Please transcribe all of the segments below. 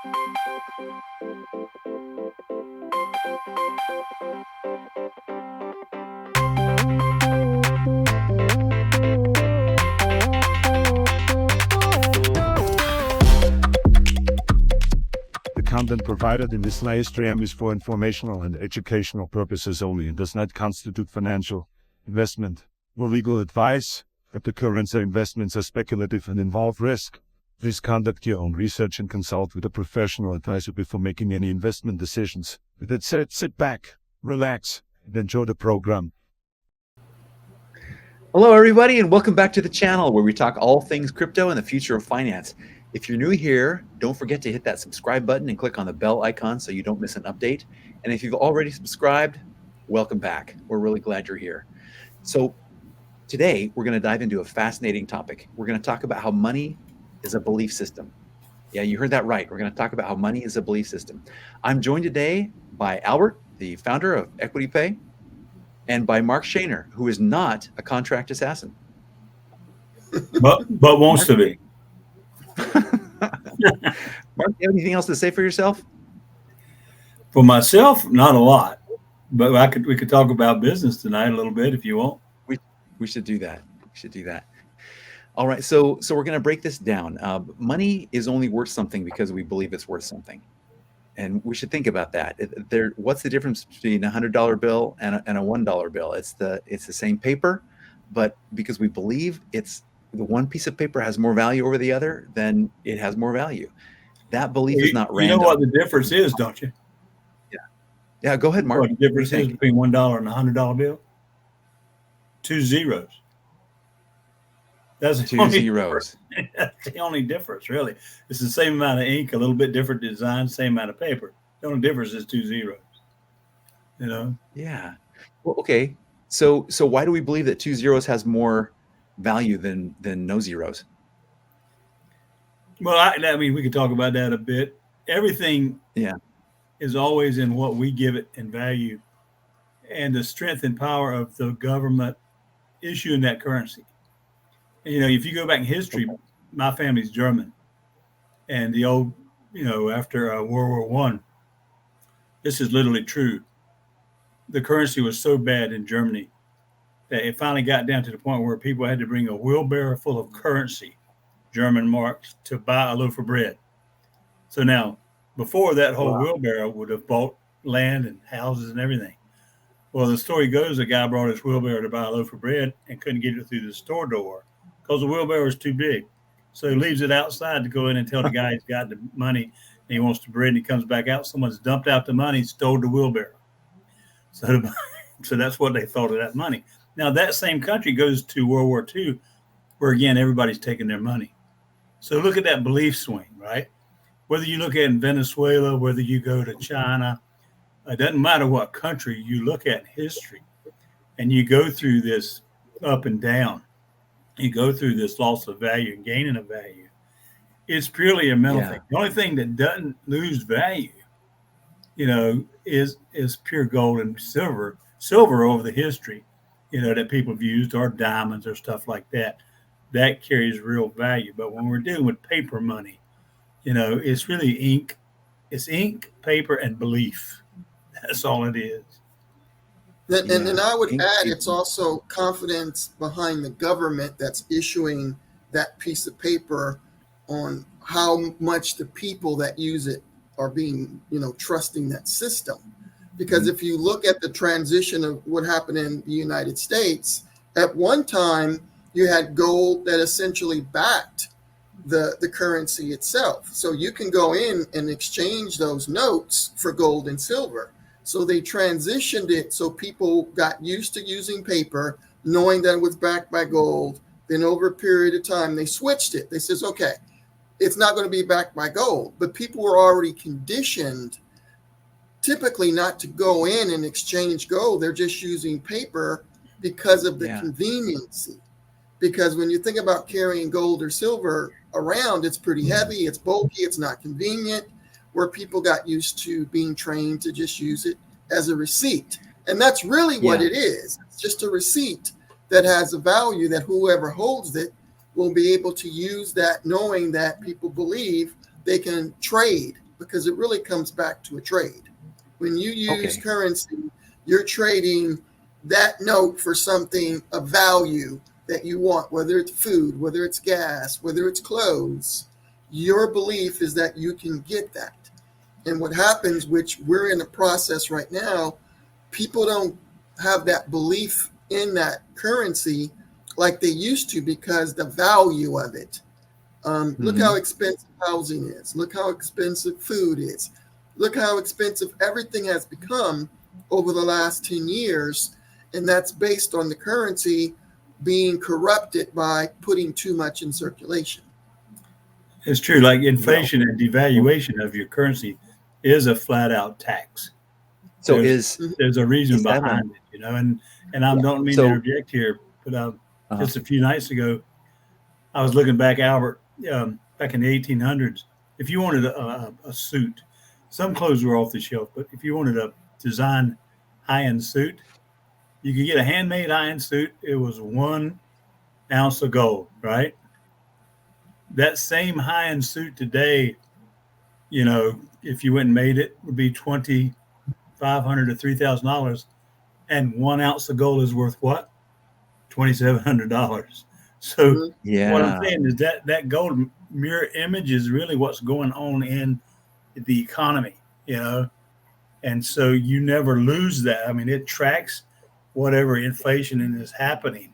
The content provided in this live stream is for informational and educational purposes only and does not constitute financial investment or legal advice. Cryptocurrency investments are speculative and involve risk. Please conduct your own research and consult with a professional advisor before making any investment decisions. With that said, sit back, relax, and enjoy the program. Hello, everybody, and welcome back to the channel where we talk all things crypto and the future of finance. If you're new here, don't forget to hit that subscribe button and click on the bell icon so you don't miss an update. And if you've already subscribed, welcome back. We're really glad you're here. So today we're going to dive into a fascinating topic. We're going to talk about how money is a belief system. Yeah, you heard that right. We're going to talk about how money is a belief system. I'm joined today by Albert, the founder of EquityPay, and by Mark Shaner, who is not a contract assassin. But wants to be. Mark, do you have anything else to say for yourself? For myself, not a lot. But we could talk about business tonight a little bit if you want. We should do that. We should do that. All right. So we're going to break this down. Money is only worth something because we believe it's worth something. And we should think about that. What's the difference between a $100 bill and a $1 bill? It's the same paper, but because we believe the one piece of paper has more value over the other, then it has more value. That belief is not random. You know what the difference is, don't you? Yeah. Go ahead, Mark. What the difference is between $1 and a $100 bill? 2 zeros. That's two zeros. That's the only difference, really. It's the same amount of ink, a little bit different design, same amount of paper. The only difference is 2 zeros. You know? Yeah. Well, okay. So why do we believe that 2 zeros has more value than no zeros? Well, I mean, we could talk about that a bit. Everything is always in what we give it in value and the strength and power of the government issuing that currency. And, you know, if you go back in history, my family's German, and the old, after World War I, this is literally true. The currency was so bad in Germany that it finally got down to the point where people had to bring a wheelbarrow full of currency, German marks, to buy a loaf of bread. So now, before that whole wheelbarrow would have bought land and houses and everything. Well, the story goes, a guy brought his wheelbarrow to buy a loaf of bread and couldn't get it through the store door because the wheelbarrow is too big. So he leaves it outside to go in and tell the guy he's got the money and he wants the bread, and he comes back out. Someone's dumped out the money, stole the wheelbarrow. So that's what they thought of that money. Now, that same country goes to World War II, where, again, everybody's taking their money. So look at that belief swing, right? Whether you look at in Venezuela, whether you go to China, it doesn't matter what country you look at in history, and you go through this up and down. You go through this loss of value and gaining of value. It's purely a mental thing. The only thing that doesn't lose value, is pure gold and silver over the history, that people have used, or diamonds or stuff like that. That carries real value. But when we're dealing with paper money, it's really ink. It's ink, paper, and belief. That's all it is. And then I would add, it's also confidence behind the government that's issuing that piece of paper on how much the people that use it are being, trusting that system. Because if you look at the transition of what happened in the United States, at one time you had gold that essentially backed the currency itself. So you can go in and exchange those notes for gold and silver. So they transitioned it so people got used to using paper, knowing that it was backed by gold. Then over a period of time, they switched it. They says, okay, it's not going to be backed by gold. But people were already conditioned typically not to go in and exchange gold. They're just using paper because of the conveniency. Because when you think about carrying gold or silver around, it's pretty heavy, it's bulky, it's not convenient, where people got used to being trained to just use it as a receipt. And that's really what it is. It's just a receipt that has a value that whoever holds it will be able to use, that knowing that people believe they can trade because it really comes back to a trade. When you use currency, you're trading that note for something of value that you want, whether it's food, whether it's gas, whether it's clothes. Your belief is that you can get that. And what happens, which we're in a process right now, people don't have that belief in that currency like they used to because the value of it. Look how expensive housing is. Look how expensive food is. Look how expensive everything has become over the last 10 years. And that's based on the currency being corrupted by putting too much in circulation. It's true. Like inflation and devaluation of your currency is a flat out tax. So there's a reason behind it, you know, and I don't mean to interject here, but just a few nights ago, I was looking back, Albert, back in the 1800s. If you wanted a suit, some clothes were off the shelf, but if you wanted a design high-end suit, you could get a handmade high-end suit. It was 1 ounce of gold, right? That same high-end suit today, you know, if you went and made it, would be $2,500 to $3,000, and 1 ounce of gold is worth what? $2,700. So what I'm saying is that gold mirror image is really what's going on in the economy, you know, and so you never lose that. I mean, it tracks whatever inflation is happening,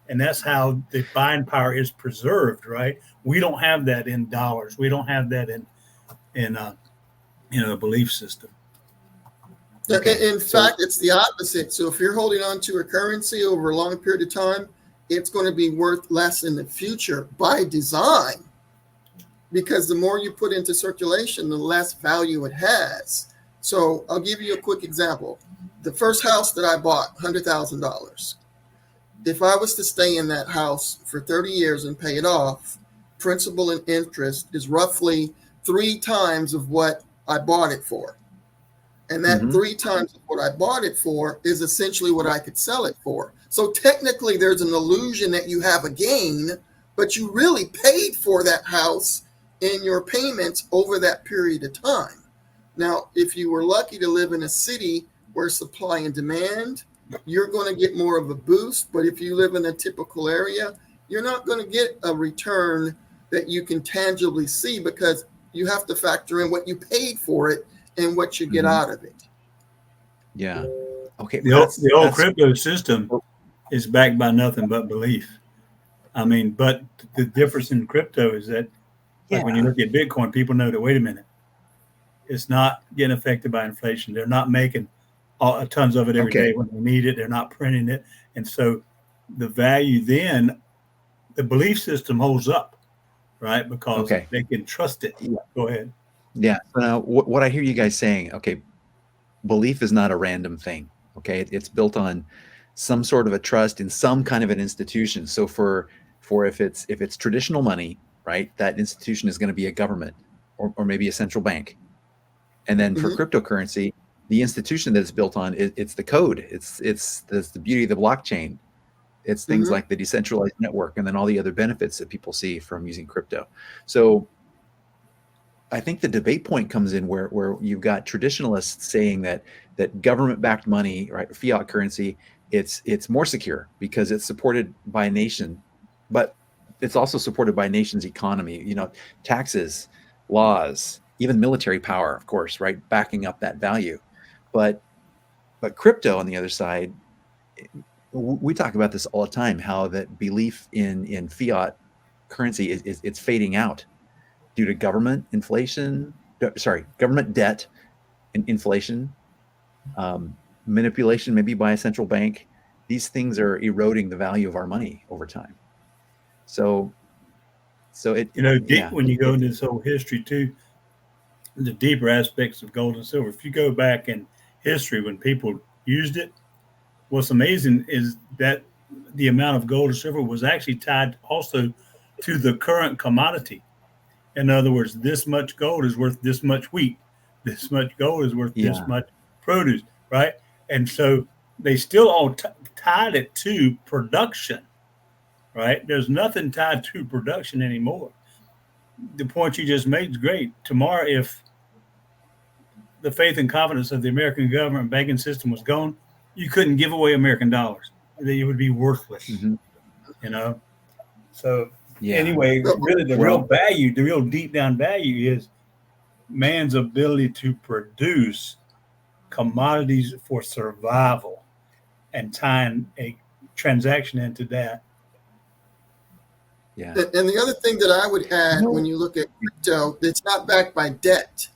and that's how the buying power is preserved, right? We don't have that in dollars. We don't have that in a belief system. In fact, it's the opposite. So if you're holding on to a currency over a long period of time, it's going to be worth less in the future by design, because the more you put into circulation, the less value it has. So I'll give you a quick example. The first house that I bought, $100,000. If I was to stay in that house for 30 years and pay it off, principal and interest is roughly 3 times of what I bought it for. And that 3 times of what I bought it for is essentially what I could sell it for. So technically there's an illusion that you have a gain, but you really paid for that house in your payments over that period of time. Now, if you were lucky to live in a city where supply and demand, you're going to get more of a boost. But if you live in a typical area, you're not going to get a return that you can tangibly see, because you have to factor in what you paid for it and what you get out of it. Yeah. Okay. The old crypto system is backed by nothing but belief. I mean, but the difference in crypto is that, like when you look at Bitcoin, people know that, wait a minute, it's not getting affected by inflation. They're not making tons of it every day when they need it. They're not printing it. And so the value then, the belief system holds up, right? Because they can trust it. Go ahead. Yeah. So now what I hear you guys saying, belief is not a random thing. It's built on some sort of a trust in some kind of an institution. So for if it's traditional money, right, that institution is going to be a government or maybe a central bank. And then for cryptocurrency, the institution that it's built on, it's the code. It's the beauty of the blockchain. It's things like the decentralized network, and then all the other benefits that people see from using crypto. So I think the debate point comes in where you've got traditionalists saying that government-backed money, right, fiat currency, it's more secure because it's supported by a nation, but it's also supported by a nation's economy. You know, taxes, laws, even military power, of course, right, backing up that value. But crypto on the other side, we talk about this all the time, how that belief in fiat currency it's fading out due to government debt and inflation, manipulation maybe by a central bank. These things are eroding the value of our money over time. So it, when you go into this whole history too, the deeper aspects of gold and silver, if you go back in history when people used it, what's amazing is that the amount of gold or silver was actually tied also to the current commodity. In other words, this much gold is worth this much wheat. This much gold is worth this much produce, right? And so they still all tied it to production, right? There's nothing tied to production anymore. The point you just made is great. Tomorrow, if the faith and confidence of the American government and banking system was gone, you couldn't give away American dollars. They would be worthless, you know? So anyway, really the real value, the real deep down value is man's ability to produce commodities for survival and tying a transaction into that. Yeah. And the other thing that I would add when you look at crypto, it's not backed by debt.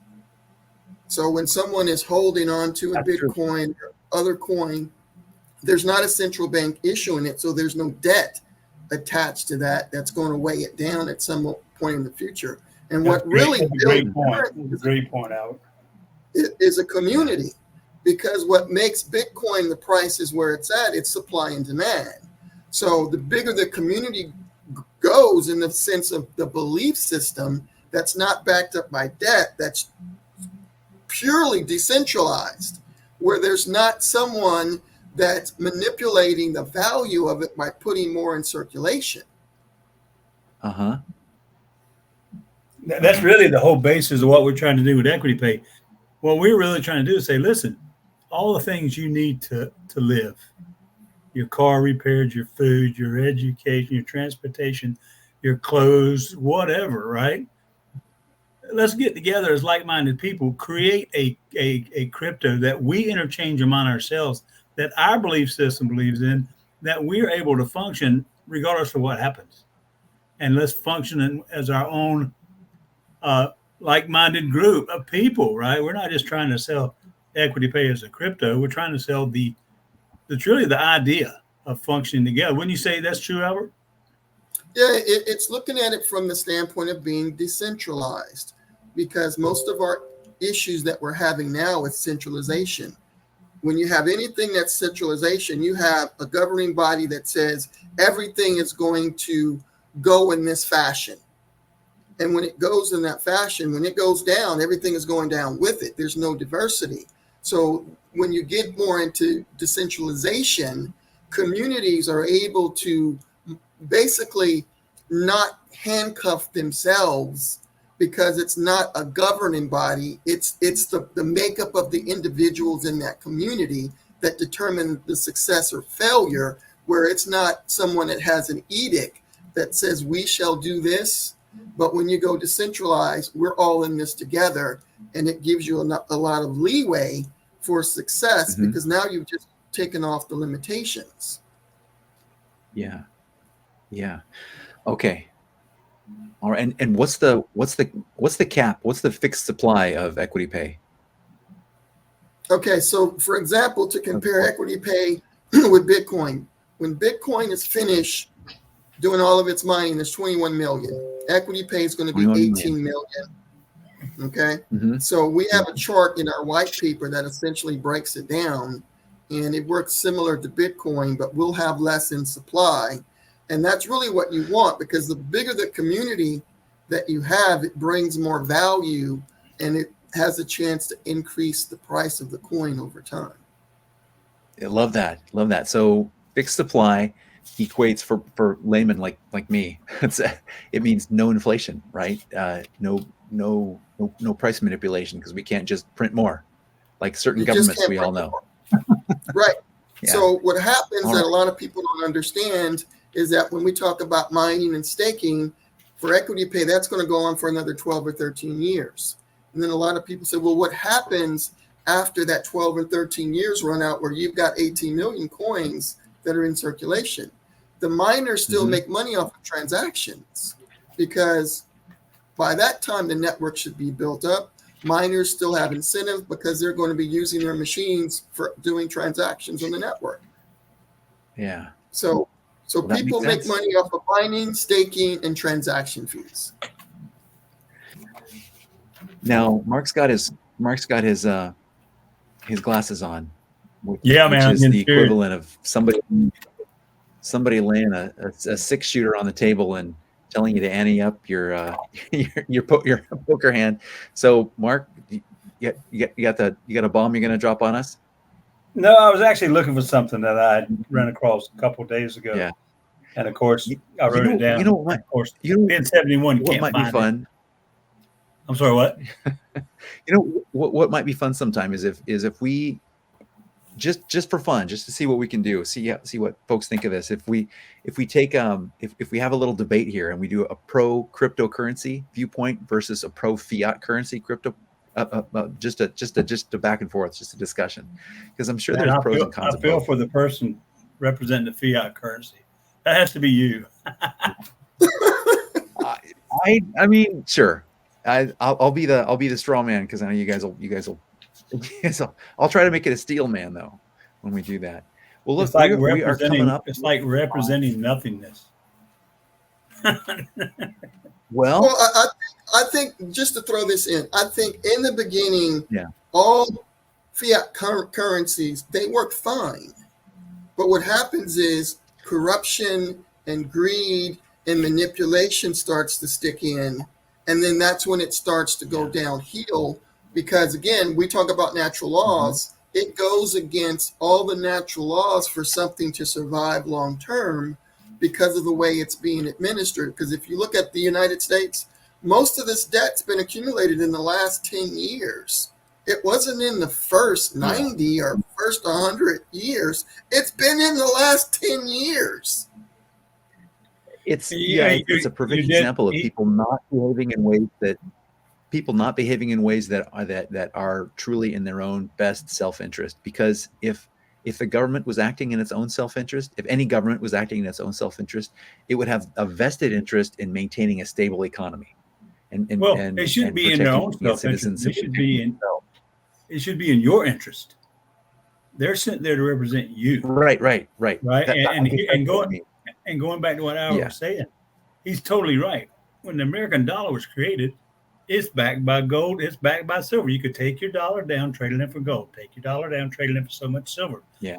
So when someone is holding on to a Bitcoin or other coin, there's not a central bank issuing it. So there's no debt attached to that that's going to weigh it down at some point in the future. And what really great point, Albert, is a community, because what makes Bitcoin the price is where it's at. It's supply and demand. So the bigger the community goes in the sense of the belief system that's not backed up by debt, that's purely decentralized, where there's not someone that's manipulating the value of it by putting more in circulation. That's really the whole basis of what we're trying to do with EquityPay. What we're really trying to do is say, listen, all the things you need to live, your car repaired, your food, your education, your transportation, your clothes, whatever, right? Let's get together as like-minded people, create a crypto that we interchange among ourselves, that our belief system believes in, that we're able to function regardless of what happens. And let's function as our own like-minded group of people, right? We're not just trying to sell EquityPay as a crypto. We're trying to sell the truly the idea of functioning together. Wouldn't you say that's true, Albert? Yeah, it's looking at it from the standpoint of being decentralized, because most of our issues that we're having now with centralization. When you have anything that's centralization, you have a governing body that says everything is going to go in this fashion. And when it goes in that fashion, when it goes down, everything is going down with it. There's no diversity. So when you get more into decentralization, communities are able to basically not handcuff themselves, because it's not a governing body. It's the makeup of the individuals in that community that determine the success or failure, where it's not someone that has an edict that says we shall do this. But when you go decentralized, we're all in this together, and it gives you a lot of leeway for success, because now you've just taken off the limitations. Yeah. Okay. All right. And what's the cap? What's the fixed supply of EquityPay? Okay. So for example, to compare EquityPay with Bitcoin, when Bitcoin is finished doing all of its mining, there's 21 million. EquityPay is going to be 18 million. Okay. So we have a chart in our white paper that essentially breaks it down, and it works similar to Bitcoin, but we'll have less in supply. And that's really what you want, because the bigger the community that you have, it brings more value, and it has a chance to increase the price of the coin over time. I love that. So fixed supply equates for laymen like me. It means no inflation, right? No price manipulation, because we can't just print more like certain governments we all know. Right. Yeah. So what happens that a lot of people don't understand is that when we talk about mining and staking for EquityPay, that's going to go on for another 12 or 13 years. And then a lot of people say, well, what happens after that 12 or 13 years run out, where you've got 18 million coins that are in circulation? The miners still make money off of transactions, because by that time the network should be built up. Miners still have incentive, because they're going to be using their machines for doing transactions on the network. Yeah. So people make money off of mining, staking, and transaction fees. Now, Mark's got his glasses on. Which is the equivalent of somebody laying a 6-shooter on the table and telling you to ante up your poker hand. So, Mark, you got a bomb you're going to drop on us? No, I was actually looking for something that I ran across a couple of days ago. Yeah. And of course, I wrote it down. You know what? Of course, being 71, you can't might find be fun. I'm sorry, what? You know what might be fun sometime is if we just for fun, just to see what we can do, see what folks think of this. If we take if we have a little debate here and we do a pro cryptocurrency viewpoint versus a pro fiat currency crypto, just a back and forth, just a discussion, because I'm sure there's pros and cons. I feel for the person representing the fiat currency. That has to be you. I mean, sure. I'll be the straw man, because I know you guys will. So I'll try to make it a steel man though when we do that. Well, look, we are coming up. It's like representing nothingness. Well, I think just to throw this in, I think in the beginning, yeah, all fiat currencies, they work fine. But what happens is corruption and greed and manipulation starts to stick in. And then that's when it starts to go downhill. Because again, we talk about natural laws. It goes against all the natural laws for something to survive long term because of the way it's being administered. Because if you look at the United States, most of this debt's been accumulated in the last 10 years. It wasn't in the first 90 or first 100 years. It's been in the last 10 years. It's a perfect example of people not behaving in ways that are truly in their own best self-interest. Because if the government was acting in its own self-interest, if any government was acting in its own self-interest, it would have a vested interest in maintaining a stable economy. And it should be in their own self-interest. It should be in your interest. They're sent there to represent you. Right. Going back to what Al was saying, he's totally right. When the American dollar was created, it's backed by gold. It's backed by silver. You could take your dollar down, trade it in for gold. Take your dollar down, trade it in for so much silver. Yeah.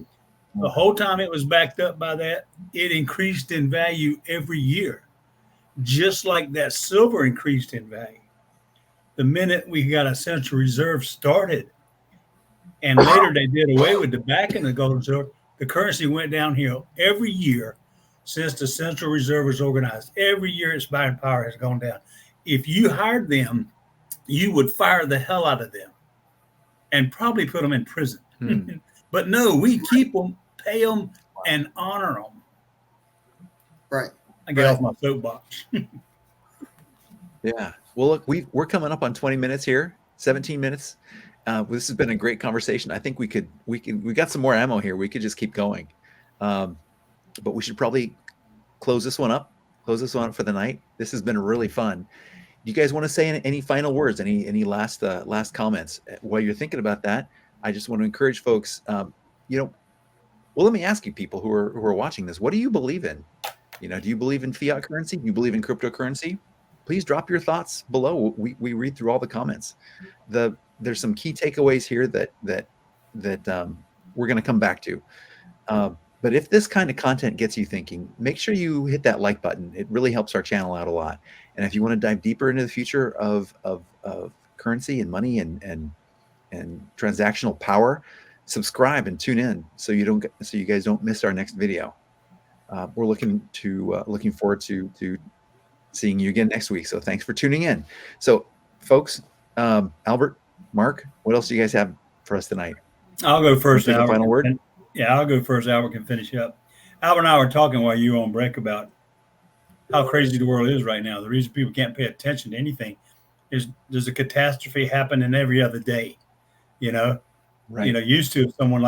The whole time it was backed up by that, it increased in value every year, just like that silver increased in value. The minute we got a central reserve started, and later they did away with the backing of gold and silver, the currency went downhill every year since the central reserve was organized. Every year its buying power has gone down. If you hired them, you would fire the hell out of them and probably put them in prison. But no, we keep them, pay them, and honor them. Right. I get off my soapbox. Yeah. Well, look, we're coming up on 20 minutes here, 17 minutes. This has been a great conversation. I think we got some more ammo here. We could just keep going. But we should probably close this one up for the night. This has been really fun. Do you guys want to say any final words, any last comments while you're thinking about that? I just want to encourage folks, well, let me ask you, people who are watching this, what do you believe in? Do you believe in fiat currency? Do you believe in cryptocurrency? Please drop your thoughts below. We read through all the comments. There's some key takeaways here that we're going to come back to. But if this kind of content gets you thinking, make sure you hit that like button. It really helps our channel out a lot. And if you want to dive deeper into the future of currency and money and transactional power, subscribe and tune in so you guys don't miss our next video. We're looking forward to seeing you again next week. So thanks for tuning in. So folks, Albert, Mark, what else do you guys have for us tonight? I'll go first. Albert, final word. Yeah, I'll go first. Albert can finish up. Albert and I were talking while you were on break about how crazy the world is right now. The reason people can't pay attention to anything is there's a catastrophe happening every other day. Right. Used to, if someone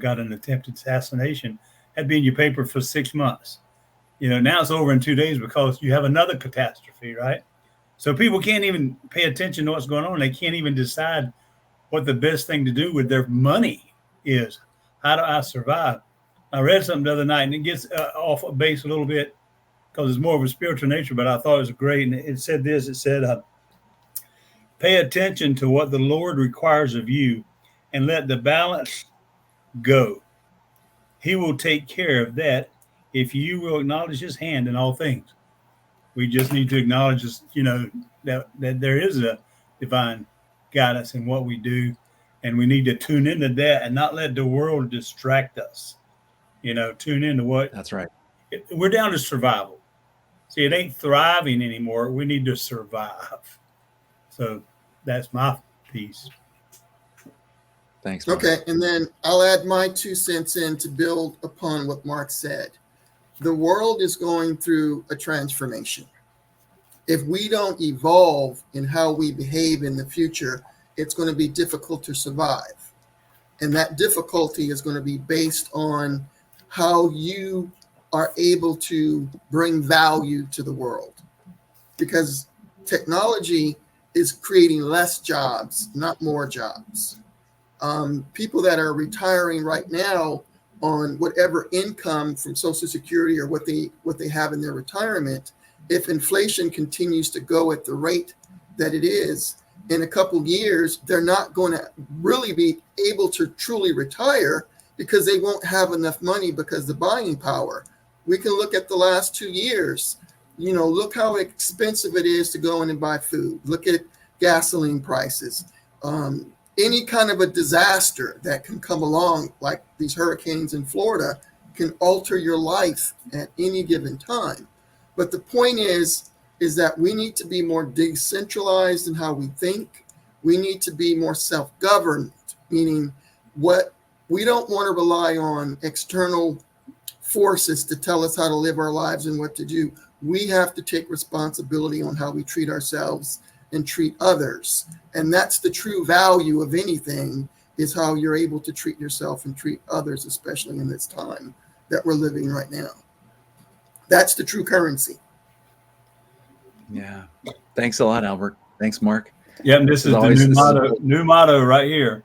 got an attempted assassination, that'd be in your paper for 6 months. Now it's over in 2 days because you have another catastrophe, right? So people can't even pay attention to what's going on. They can't even decide what the best thing to do with their money is. How do I survive? I read something the other night, and it gets off base a little bit because it's more of a spiritual nature, but I thought it was great. And it said this, it said, pay attention to what the Lord requires of you and let the balance go. He will take care of that if you will acknowledge his hand in all things. We just need to acknowledge, that there is a divine guidance in what we do. And we need to tune into that and not let the world distract us. Tune into what. That's right. We're down to survival. See, it ain't thriving anymore. We need to survive. So that's my piece. Thanks, Mark. Okay, and then I'll add my 2 cents in to build upon what Mark said. The world is going through a transformation. If we don't evolve in how we behave in the future, it's going to be difficult to survive. And that difficulty is going to be based on how you are able to bring value to the world. Because technology is creating less jobs, not more jobs. People that are retiring right now on whatever income from Social Security or what they have in their retirement, if inflation continues to go at the rate that it is, in a couple of years, they're not going to really be able to truly retire because they won't have enough money because the buying power. We can look at the last 2 years. Look how expensive it is to go in and buy food. Look at gasoline prices. Any kind of a disaster that can come along, like these hurricanes in Florida, can alter your life at any given time. But the point is that we need to be more decentralized in how we think. We need to be more self-governed, meaning we don't want to rely on external forces to tell us how to live our lives and what to do. We have to take responsibility on how we treat ourselves and treat others. And that's the true value of anything, is how you're able to treat yourself and treat others, especially in this time that we're living right now. That's the true currency. Yeah. Thanks a lot, Albert. Thanks, Mark. Yeah, and this is the new motto right here.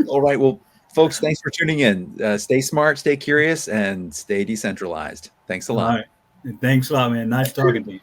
All right. Well, folks, thanks for tuning in. Stay smart, stay curious, and stay decentralized. Thanks a lot. All right. Thanks a lot, man. Nice talking to you.